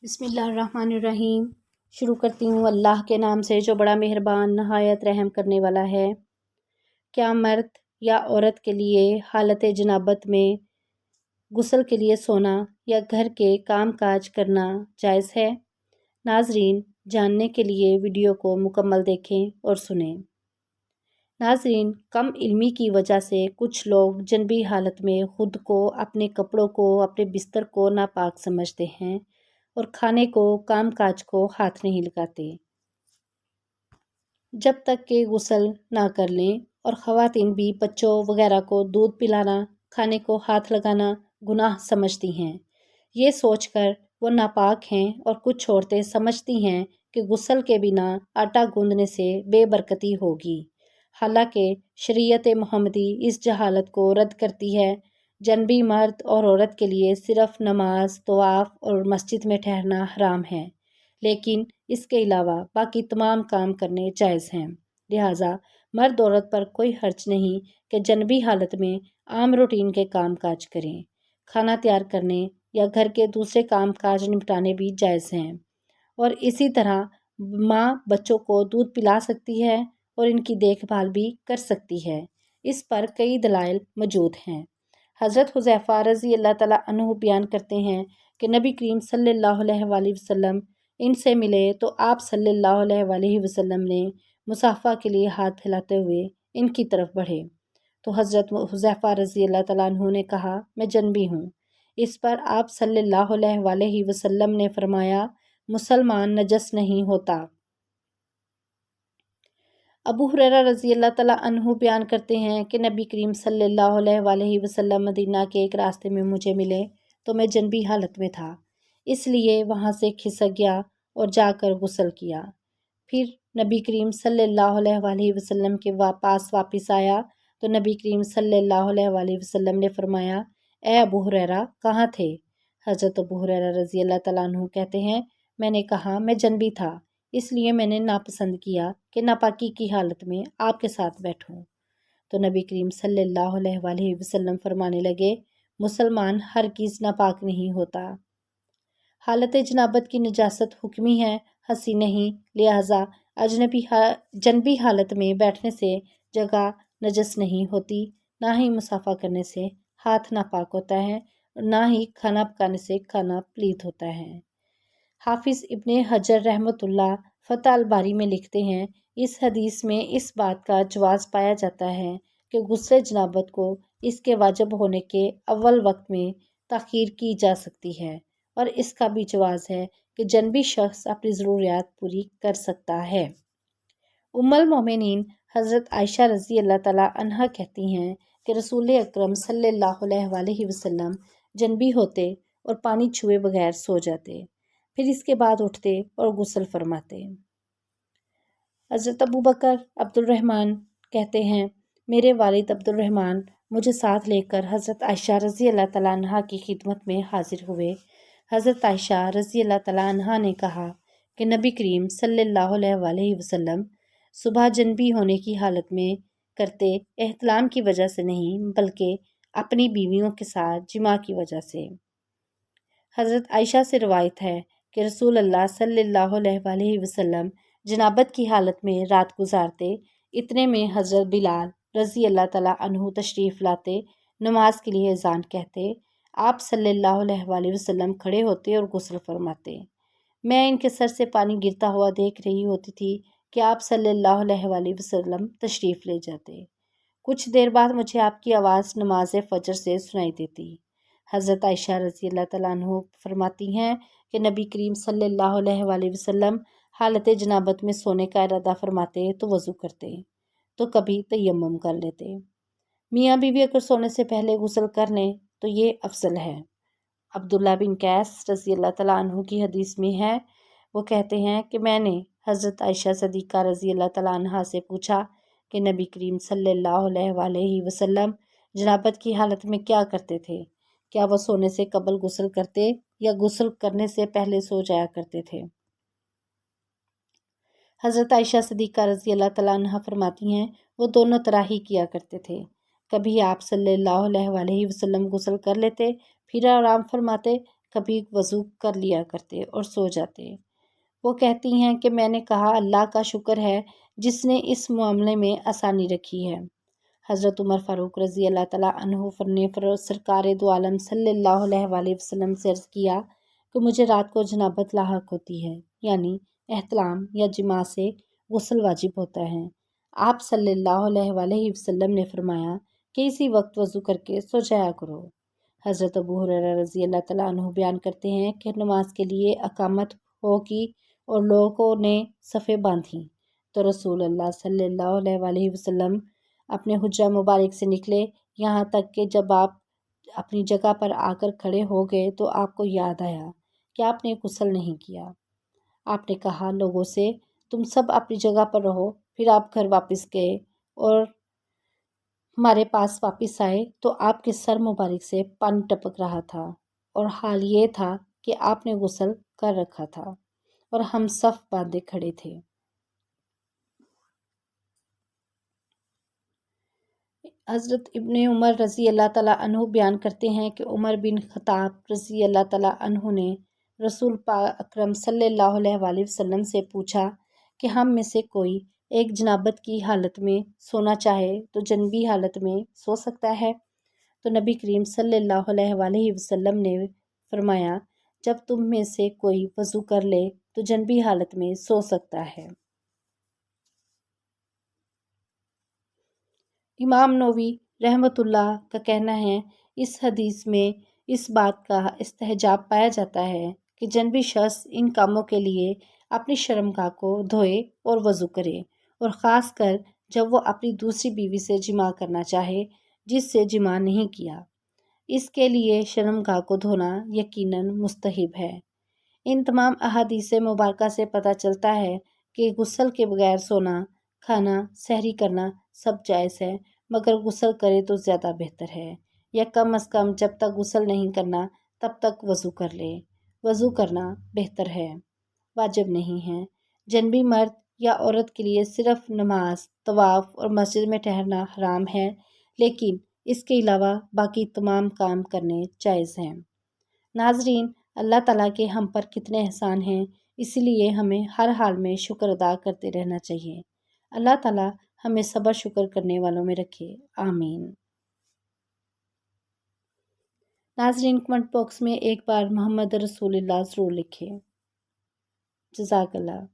بسم اللہ الرحمن الرحیم۔ شروع کرتی ہوں اللہ کے نام سے جو بڑا مہربان نہایت رحم کرنے والا ہے۔ کیا مرد یا عورت کے لیے حالت جنابت میں غسل کے لیے سونا یا گھر کے کام کاج کرنا جائز ہے؟ ناظرین، جاننے کے لیے ویڈیو کو مکمل دیکھیں اور سنیں۔ ناظرین، کم علمی کی وجہ سے کچھ لوگ جنبی حالت میں خود کو، اپنے کپڑوں کو، اپنے بستر کو ناپاک سمجھتے ہیں اور کھانے کو، کام کاج کو ہاتھ نہیں لگاتے جب تک کہ غسل نہ کر لیں، اور خواتین بھی بچوں وغیرہ کو دودھ پلانا، کھانے کو ہاتھ لگانا گناہ سمجھتی ہیں، یہ سوچ کر وہ ناپاک ہیں، اور کچھ عورتیں سمجھتی ہیں کہ غسل کے بنا آٹا گوندنے سے بے برکتی ہوگی، حالانکہ شریعت محمدی اس جہالت کو رد کرتی ہے۔ جنبی مرد اور عورت کے لیے صرف نماز، طواف اور مسجد میں ٹھہرنا حرام ہے، لیکن اس کے علاوہ باقی تمام کام کرنے جائز ہیں۔ لہٰذا مرد عورت پر کوئی حرج نہیں کہ جنبی حالت میں عام روٹین کے کام کاج کریں، کھانا تیار کرنے یا گھر کے دوسرے کام کاج نپٹانے بھی جائز ہیں، اور اسی طرح ماں بچوں کو دودھ پلا سکتی ہے اور ان کی دیکھ بھال بھی کر سکتی ہے۔ اس پر کئی دلائل موجود ہیں۔ حضرت حذیفہ رضی اللہ تعالیٰ عنہ بیان کرتے ہیں کہ نبی کریم صلی اللہ علیہ وآلہ وسلم ان سے ملے تو آپ صلی اللہ علیہ وآلہ وسلم نے مصافحہ کے لیے ہاتھ پھیلاتے ہوئے ان کی طرف بڑھے، تو حضرت حذیفہ رضی اللہ تعالیٰ عنہ نے کہا میں جنبی ہوں۔ اس پر آپ صلی اللہ علیہ وآلہ وسلم نے فرمایا مسلمان نجس نہیں ہوتا۔ ابو ہریرہ رضی اللہ تعالیٰ عنہ بیان کرتے ہیں کہ نبی کریم صلی اللہ علیہ وآلہ وسلم مدینہ کے ایک راستے میں مجھے ملے تو میں جنبی حالت میں تھا، اس لیے وہاں سے کھسک گیا اور جا کر غسل کیا۔ پھر نبی کریم صلی اللہ علیہ وآلہ وسلم کے پاس واپس آیا تو نبی کریم صلی اللہ علیہ وآلہ وسلم نے فرمایا اے ابو ہریرہ کہاں تھے؟ حضرت ابو ہریرہ رضی اللہ تعالیٰ عنہ کہتے ہیں میں نے کہا میں جنبی تھا، اس لیے میں نے ناپسند کیا کہ ناپاکی کی حالت میں آپ کے ساتھ بیٹھوں۔ تو نبی کریم صلی اللہ علیہ وآلہ وسلم فرمانے لگے مسلمان ہرگز ناپاک نہیں ہوتا۔ حالت جنابت کی نجاست حکمی ہے، حسی نہیں، لہٰذا جنبی حالت میں بیٹھنے سے جگہ نجس نہیں ہوتی، نہ ہی مصافحہ کرنے سے ہاتھ ناپاک ہوتا ہے، اور نہ ہی کھانا پکانے سے کھانا پلیت ہوتا ہے۔ حافظ ابن حجر رحمۃ اللہ فتح الباری میں لکھتے ہیں اس حدیث میں اس بات کا جواز پایا جاتا ہے کہ غسل جنابت کو اس کے واجب ہونے کے اول وقت میں تاخیر کی جا سکتی ہے، اور اس کا بھی جواز ہے کہ جنبی شخص اپنی ضروریات پوری کر سکتا ہے۔ ام المومنین حضرت عائشہ رضی اللہ تعالیٰ عنہا کہتی ہیں کہ رسول اکرم صلی اللہ علیہ وآلہ وسلم جنبی ہوتے اور پانی چھوئے بغیر سو جاتے، پھر اس کے بعد اٹھتے اور غسل فرماتے۔ حضرت ابو بکر عبد الرحمن کہتے ہیں میرے والد عبد الرحمن مجھے ساتھ لے کر حضرت عائشہ رضی اللہ تعالیٰ عنہا کی خدمت میں حاضر ہوئے۔ حضرت عائشہ رضی اللہ تعالیٰ عنہا نے کہا کہ نبی کریم صلی اللہ علیہ وآلہ وسلم صبح جنبی ہونے کی حالت میں کرتے، احتلام کی وجہ سے نہیں بلکہ اپنی بیویوں کے ساتھ جماع کی وجہ سے۔ حضرت عائشہ سے روایت ہے کہ رسول اللہ صلی اللہ علیہ وآلہ وسلم جنابت کی حالت میں رات گزارتے، اتنے میں حضرت بلال رضی اللہ تعالیٰ عنہ تشریف لاتے، نماز کے لیے اذان کہتے، آپ صلی اللہ علیہ وآلہ وسلم کھڑے ہوتے اور غسل فرماتے۔ میں ان کے سر سے پانی گرتا ہوا دیکھ رہی ہوتی تھی کہ آپ صلی اللہ علیہ وآلہ وسلم تشریف لے جاتے۔ کچھ دیر بعد مجھے آپ کی آواز نماز فجر سے سنائی دیتی۔ حضرت عائشہ رضی اللہ تعالیٰ عنہ فرماتی ہیں کہ نبی کریم صلی اللہ علیہ وآلہ وسلم حالت جنابت میں سونے کا ارادہ فرماتے تو وضو کرتے، تو کبھی تیمم کر لیتے۔ میاں بیوی اگر سونے سے پہلے غسل کر لیں تو یہ افضل ہے۔ عبداللہ بن قیس رضی اللہ تعالیٰ عنہ کی حدیث میں ہے، وہ کہتے ہیں کہ میں نے حضرت عائشہ صدیقہ رضی اللہ تعالیٰ عنہا سے پوچھا کہ نبی کریم صلی اللہ علیہ وآلہ وسلم جنابت کی حالت میں کیا کرتے تھے؟ کیا وہ سونے سے قبل غسل کرتے یا غسل کرنے سے پہلے سو جایا کرتے تھے؟ حضرت عائشہ صدیقہ رضی اللہ تعالیٰ عنہا فرماتی ہیں وہ دونوں طرح ہی کیا کرتے تھے۔ کبھی آپ صلی اللہ علیہ وآلہ وسلم غسل کر لیتے، پھر آرام فرماتے، کبھی وضو کر لیا کرتے اور سو جاتے۔ وہ کہتی ہیں کہ میں نے کہا اللہ کا شکر ہے جس نے اس معاملے میں آسانی رکھی ہے۔ حضرت عمر فاروق رضی اللہ تعالیٰ عنہ نے سرکار دو عالم صلی اللہ علیہ وآلہ وسلم سے عرض کیا کہ مجھے رات کو جنابت لاحق ہوتی ہے، یعنی احتلام یا جماع سے غسل واجب ہوتا ہے۔ آپ صلی اللہ علیہ وآلہ وسلم نے فرمایا کہ اسی وقت وضو کر کے سو جایا کرو۔ حضرت ابو ہریرہ رضی اللہ تعالیٰ عنہ بیان کرتے ہیں کہ نماز کے لیے اقامت ہوگی اور لوگوں نے صفیں باندھی تو رسول اللہ صلی اللہ علیہ وآلہ وسلم اپنے حجرہ مبارک سے نکلے، یہاں تک کہ جب آپ اپنی جگہ پر آ کر کھڑے ہو گئے تو آپ کو یاد آیا کہ آپ نے غسل نہیں کیا۔ آپ نے کہا لوگوں سے تم سب اپنی جگہ پر رہو، پھر آپ گھر واپس گئے اور ہمارے پاس واپس آئے تو آپ کے سر مبارک سے پانی ٹپک رہا تھا اور حال یہ تھا کہ آپ نے غسل کر رکھا تھا اور ہم صف باندھے کھڑے تھے۔ حضرت ابن عمر رضی اللہ تعالیٰ عنہ بیان کرتے ہیں کہ عمر بن خطاب رضی اللہ تعالیٰ عنہ نے رسول پاک اکرم صلی اللہ علیہ وآلہ وسلم سے پوچھا کہ ہم میں سے کوئی ایک جنابت کی حالت میں سونا چاہے تو جنبی حالت میں سو سکتا ہے؟ تو نبی کریم صلی اللہ علیہ وآلہ وسلم نے فرمایا جب تم میں سے کوئی وضو کر لے تو جنبی حالت میں سو سکتا ہے۔ امام نووی رحمۃ اللہ کا کہنا ہے اس حدیث میں اس بات کا استحباب پایا جاتا ہے کہ جنبی شخص ان کاموں کے لیے اپنی شرمگاہ کو دھوئے اور وضو کرے، اور خاص کر جب وہ اپنی دوسری بیوی سے جماع کرنا چاہے جس سے جماع نہیں کیا، اس کے لیے شرمگاہ کو دھونا یقیناً مستحب ہے۔ ان تمام احادیث مبارکہ سے پتہ چلتا ہے کہ غسل کے بغیر سونا، کھانا، سحری کرنا سب جائز ہے، مگر غسل کرے تو زیادہ بہتر ہے، یا کم از کم جب تک غسل نہیں کرنا تب تک وضو کر لے۔ وضو کرنا بہتر ہے، واجب نہیں ہے۔ جنبی مرد یا عورت کے لیے صرف نماز، طواف اور مسجد میں ٹہرنا حرام ہے، لیکن اس کے علاوہ باقی تمام کام کرنے جائز ہیں۔ ناظرین، اللہ تعالیٰ کے ہم پر کتنے احسان ہیں، اس لیے ہمیں ہر حال میں شکر ادا کرتے رہنا چاہیے۔ اللہ تعالیٰ ہمیں صبر شکر کرنے والوں میں رکھے، آمین۔ ناظرین، کمنٹ باکس میں ایک بار محمد رسول اللہ ضرور لکھیں۔ جزاک اللہ۔